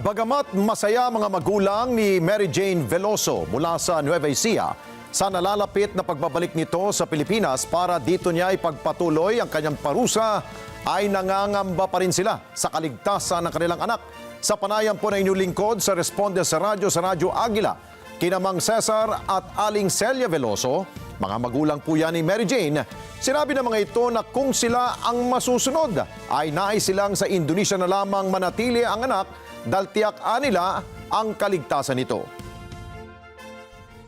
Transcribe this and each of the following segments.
Bagamat masaya mga magulang ni Mary Jane Veloso mula sa Nueva Ecija sa nalalapit na pagbabalik nito sa Pilipinas para dito niya ipagpatuloy ang kanyang parusa, ay nangangamba pa rin sila sa kaligtasan ng kanilang anak. Sa panayam po na inyong lingkod sa Responde sa Radyo Agila, kina Mang Cesar at Aling Celia Veloso, mga magulang po yan ni Mary Jane, sinabi ng mga ito na kung sila ang masusunod ay nais silang sa Indonesia na lamang manatili ang anak dahil tiyak nila ang kaligtasan nito.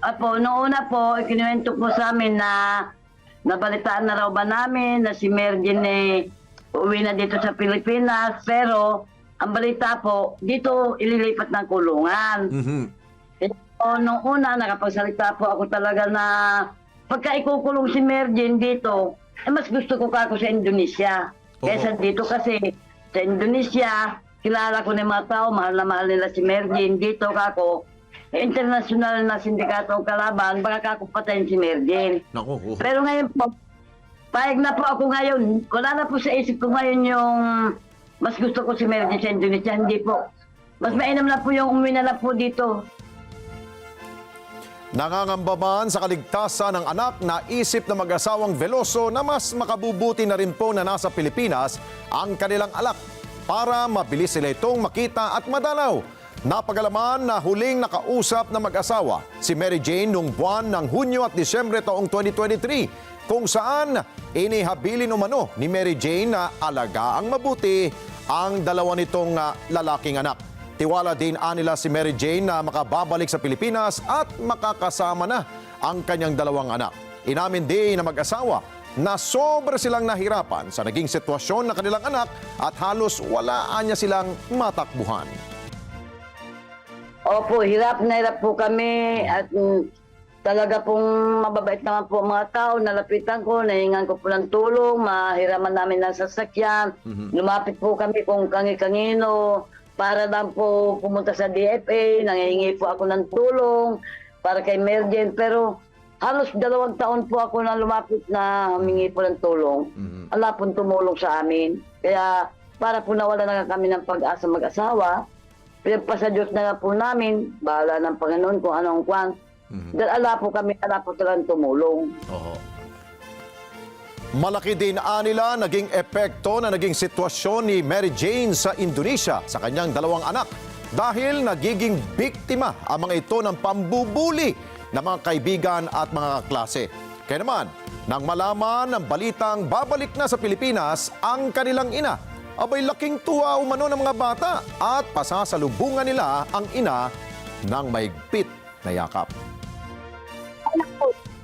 Apo, noong una po, ikinuwento po sa amin na nabalitaan na raw ba namin na si Mary Jane uwi na dito sa Pilipinas, pero ang balita po, dito ililipat ng kulungan. So, noong una, nakapagsalita po ako talaga na pagka ikukulong si Mary Jane dito, mas gusto ko kako sa Indonesia. Kaysa dito kasi sa Indonesia, kilala ko ng mga tao, mahal na mahal nila si Mary Jane. Dito kako, international na sindikato ang kalaban, baka kako patayin si Mary Jane. Pero ngayon po, payag na po ako ngayon. Wala na po sa isip ko ngayon yung mas gusto ko si Mary Jane sa Indonesia. Hindi po. Mas mainam na po yung umuwi na lang po dito. Nangangamba man sa kaligtasan ng anak na isip na mag-asawang Veloso na mas makabubuti na rin po na nasa Pilipinas ang kanilang alak para mabilis sila itong makita at madalaw. Napagalaman na huling nakausap na mag-asawa si Mary Jane noong buwan ng Hunyo at Disyembre taong 2023 kung saan inihabilin umano ni Mary Jane na alagaang mabuti ang dalawa nitong lalaking anak. Tiwala din nila si Mary Jane na makababalik sa Pilipinas at makakasama na ang kanyang dalawang anak. Inamin din na mag-asawa na sobra silang nahirapan sa naging sitwasyon ng kanilang anak at halos wala niya silang matakbuhan. Opo, hirap na hirap po kami at talaga pong mababait naman po mga tao. Nalapitan ko, nahingan ko po ng tulong, mahiraman namin ng sasakyan. Lumapit po kami kung kangi-kangino para lang po pumunta sa DFA. Nangihingi po ako ng tulong para kay Mary Jane. Pero halos 2 taon po ako na lumapit na humingi po ng tulong. Wala pong tumulong sa amin. Kaya para po nawala na kami ng pag-asa mag-asawa, pinagpasa Diyos na nga po namin, bahala ng Panginoon kung anong kwan. Dahil ala po talagang tumulong. Malaki din nila naging epekto na naging sitwasyon ni Mary Jane sa Indonesia sa kanyang dalawang anak dahil nagiging biktima ang mga ito ng pambubuli ng mga kaibigan at mga kaklase. Kaya naman, nang malaman ng balitang babalik na sa Pilipinas ang kanilang ina, abay laking tuwa umano ng mga bata at pasasalubungan nila ang ina ng mahigpit na yakap.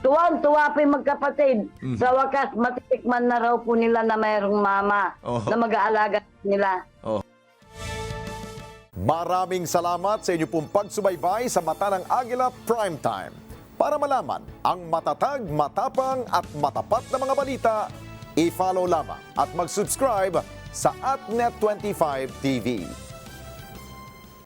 Tuwang-tuwa po yung magkapatid. Sa wakas, matitikman na raw po nila na mayroong mama na mag-aalaga nila. Maraming salamat sa inyo pong pagsubaybay sa Mata ng Agila Primetime. Para malaman ang matatag, matapang at matapat na mga balita, i-follow lamang at mag-subscribe sa AtNet25 TV.